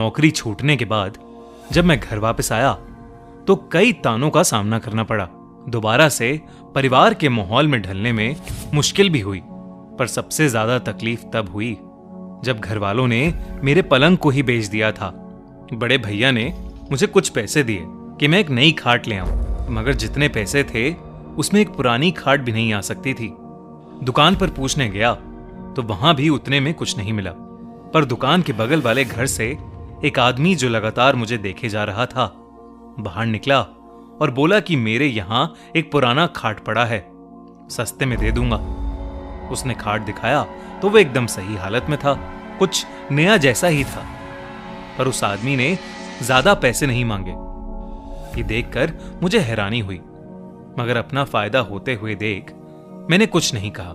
नौकरी छूटने के बाद जब मैं घर वापस आया तो कई तानों का सामना करना पड़ा। दोबारा से परिवार के माहौल में ढलने में मुश्किल भी हुई, पर सबसे ज्यादा तकलीफ तब हुई जब घर वालों ने मेरे पलंग को ही बेच दिया था। बड़े भैया ने मुझे कुछ पैसे दिए कि मैं एक नई खाट ले आऊं, मगर जितने पैसे थे उसमें एक पुरानी खाट भी नहीं आ सकती थी। दुकान पर पूछने गया तो वहां भी उतने में कुछ नहीं मिला, पर दुकान के बगल वाले घर से एक आदमी जो लगातार मुझे देखे जा रहा था बाहर निकला और बोला कि मेरे यहां एक पुराना खाट पड़ा है, सस्ते में दे दूंगा। उसने खाट दिखाया तो वो एकदम सही हालत में था, कुछ नया जैसा ही था, पर उस आदमी ने ज्यादा पैसे नहीं मांगे। ये देखकर मुझे हैरानी हुई, मगर अपना फायदा होते हुए देख मैंने कुछ नहीं कहा।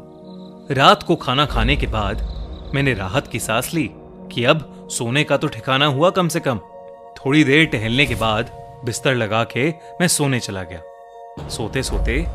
रात को खाना खाने के बाद मैंने राहत की सांस ली कि अब सोने का तो ठिकाना हुआ कम से कम। थोड़ी देर टहलने के बाद बिस्तर लगा के मैं सोने चला गया। सोते सोते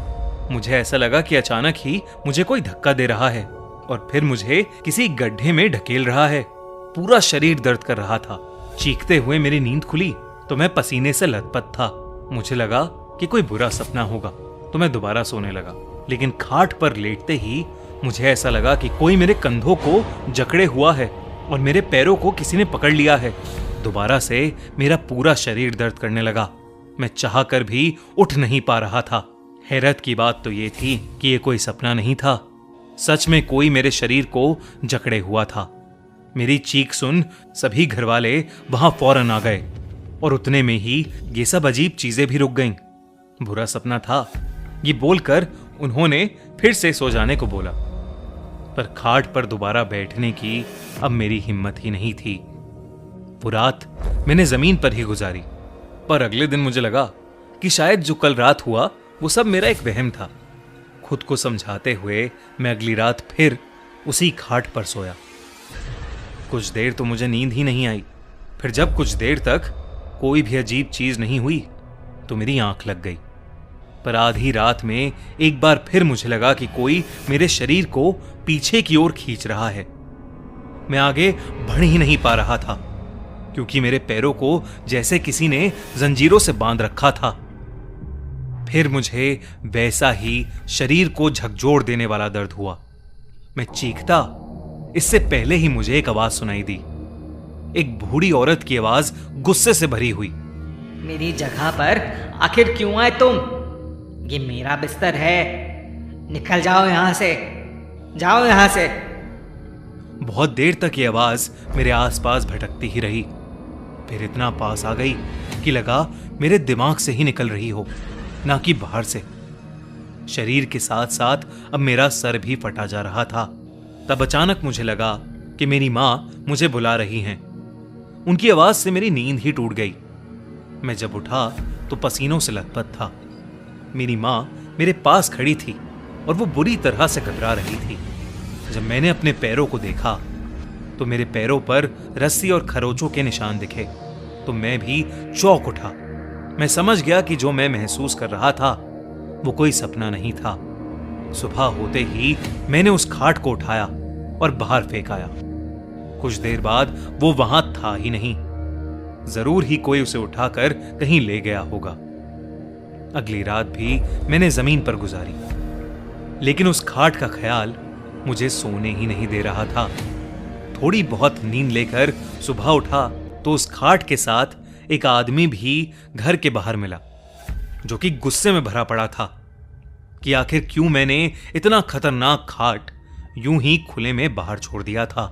मुझे ऐसा लगा कि अचानक ही मुझे कोई धक्का दे रहा है और फिर मुझे किसी गड्ढे में ढकेल रहा है। पूरा शरीर दर्द कर रहा था। चीखते हुए मेरी नींद खुली तो मैं पसीने से लथपथ था। मुझे लगा कि कोई बुरा सपना होगा तो मैं दोबारा सोने लगा, लेकिन खाट पर लेटते ही मुझे ऐसा लगा कि कोई मेरे कंधों को जकड़े हुआ है और मेरे पैरों को किसी ने पकड़ लिया है। दोबारा से मेरा पूरा शरीर दर्द करने लगा। मैं चाहकर भी उठ नहीं पा रहा था। हैरत की बात तो ये थी कि ये कोई सपना नहीं था, सच में कोई मेरे शरीर को जकड़े हुआ था। मेरी चीख सुन सभी घरवाले वहां फौरन आ गए और उतने में ही ये सब अजीब चीजें भी रुक गईं। बुरा सपना था ये बोलकर उन्होंने फिर से सो जाने को बोला, पर खाट पर दोबारा बैठने की अब मेरी हिम्मत ही नहीं थी। वो रात मैंने जमीन पर ही गुजारी, पर अगले दिन मुझे लगा कि शायद जो कल रात हुआ वो सब मेरा एक वहम था। खुद को समझाते हुए मैं अगली रात फिर उसी खाट पर सोया। कुछ देर तो मुझे नींद ही नहीं आई। फिर जब कुछ देर तक कोई भी अजीब चीज नहीं हुई तो मेरी आंख लग गई। पर आधी रात में एक बार फिर मुझे लगा कि कोई मेरे शरीर को पीछे की ओर खींच रहा है। मैं आगे बढ़ ही नहीं पा रहा था क्योंकि मेरे पैरों को जैसे किसी ने जंजीरों से बांध रखा था। फिर मुझे वैसा ही शरीर को झकझोर देने वाला दर्द हुआ। मैं चीखता इससे पहले ही मुझे एक आवाज सुनाई दी। एक बूढ़ी औरत की आवाज गुस्से से भरी हुई। मेरी जगह पर आखिर क्यों आए तुम? ये मेरा बिस्तर है, निकल जाओ यहां से, जाओ यहां से। बहुत देर तक ये आवाज मेरे आसपास भटकती ही रही, फिर इतना पास आ गई कि लगा मेरे दिमाग से ही निकल रही हो, ना कि बाहर से। शरीर के साथ साथ अब मेरा सर भी फटा जा रहा था। तब अचानक मुझे लगा कि मेरी मां मुझे बुला रही हैं। उनकी आवाज से मेरी नींद ही टूट गई। मैं जब उठा तो पसीनों से लथपथ था। मेरी मां मेरे पास खड़ी थी और वो बुरी तरह से घबरा रही थी। जब मैंने अपने पैरों को देखा तो मेरे पैरों पर रस्सी और खरोचों के निशान दिखे तो मैं भी चौंक उठा। मैं समझ गया कि जो मैं महसूस कर रहा था वो कोई सपना नहीं था। सुबह होते ही मैंने उस खाट को उठाया और बाहर फेंक आया। कुछ देर बाद वो वहां था ही नहीं। जरूर ही कोई उसे उठाकर कहीं ले गया होगा। अगली रात भी मैंने जमीन पर गुजारी, लेकिन उस खाट का ख्याल मुझे सोने ही नहीं दे रहा था। थोड़ी बहुत नींद लेकर सुबह उठा तो उस खाट के साथ एक आदमी भी घर के बाहर मिला, जो कि गुस्से में भरा पड़ा था कि आखिर क्यों मैंने इतना खतरनाक खाट यूं ही खुले में बाहर छोड़ दिया था।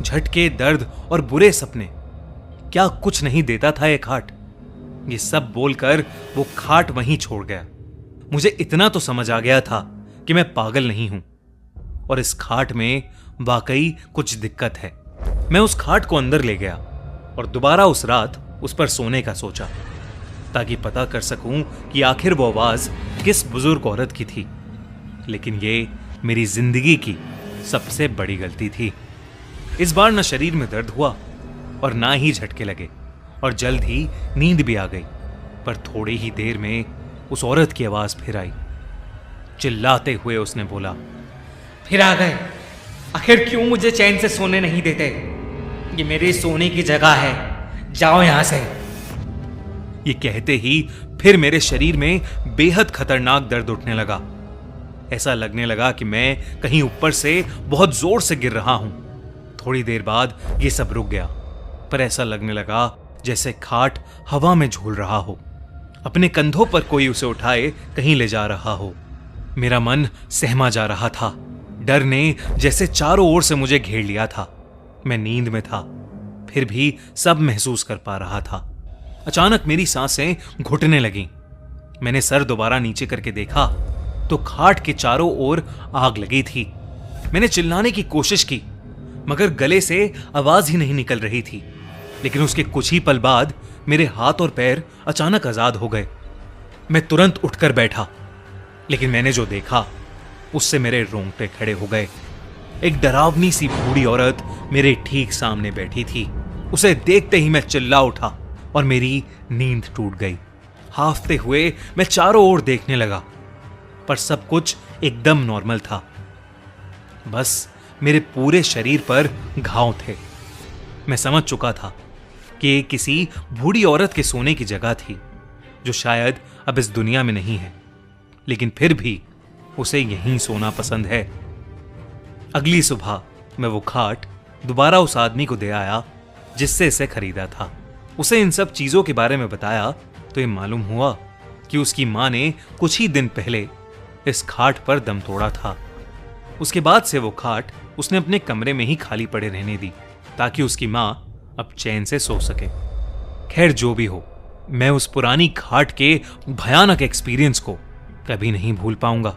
झटके, दर्द और बुरे सपने, क्या कुछ नहीं देता था ये खाट? ये सब बोलकर वो खाट वहीं छोड़ गया। मुझे इतना तो समझ आ गया था कि मैं पागल नहीं हूं और इस खाट में वाकई कुछ दिक्कत है। मैं उस खाट को अंदर ले गया और दोबारा उस रात उस पर सोने का सोचा, ताकि पता कर सकूं कि आखिर वो आवाज किस बुजुर्ग औरत की थी। लेकिन ये मेरी जिंदगी की सबसे बड़ी गलती थी। इस बार न शरीर में दर्द हुआ और ना ही झटके लगे और जल्द ही नींद भी आ गई। पर थोड़ी ही देर में उस औरत की आवाज फिर आई। चिल्लाते हुए उसने बोला, फिर आ गए? आखिर क्यों मुझे चैन से सोने नहीं देते? ये मेरी सोने की जगह है, जाओ यहां से। ये कहते ही फिर मेरे शरीर में बेहद खतरनाक दर्द उठने लगा। ऐसा लगने लगा कि मैं कहीं ऊपर से बहुत जोर से गिर रहा हूं। थोड़ी देर बाद ये सब रुक गया, पर ऐसा लगने लगा जैसे खाट हवा में झूल रहा हो, अपने कंधों पर कोई उसे उठाए कहीं ले जा रहा हो। मेरा मन सहमा जा रहा था। डर ने जैसे चारों ओर से मुझे घेर लिया था। मैं नींद में था, फिर भी सब महसूस कर पा रहा था। अचानक मेरी सांसें घुटने लगीं। मैंने सर दोबारा नीचे करके देखा तो खाट के चारों ओर आग लगी थी। मैंने चिल्लाने की कोशिश की, मगर गले से आवाज ही नहीं निकल रही थी। लेकिन उसके कुछ ही पल बाद मेरे हाथ और पैर अचानक आजाद हो गए। मैं तुरंत उठकर बैठा, लेकिन मैंने जो देखा उससे मेरे रोंगटे खड़े हो गए। एक डरावनी सी बूढ़ी औरत मेरे ठीक सामने बैठी थी। उसे देखते ही मैं चिल्ला उठा और मेरी नींद टूट गई। हाफते हुए मैं चारों ओर देखने लगा, पर सब कुछ एकदम नॉर्मल था। बस मेरे पूरे शरीर पर घाव थे। मैं समझ चुका था कि ये किसी बूढ़ी औरत के सोने की जगह थी, जो शायद अब इस दुनिया में नहीं है, लेकिन फिर भी उसे यहीं सोना पसंद है। अगली सुबह मैं वो खाट दोबारा उस आदमी को दे आया जिससे इसे खरीदा था। उसे इन सब चीजों के बारे में बताया तो ये मालूम हुआ कि उसकी मां ने कुछ ही दिन पहले इस खाट पर दम तोड़ा था। उसके बाद से वो खाट उसने अपने कमरे में ही खाली पड़े रहने दी, ताकि उसकी मां अब चैन से सो सके। खैर, जो भी हो, मैं उस पुरानी खाट के भयानक एक्सपीरियंस को कभी नहीं भूल पाऊंगा।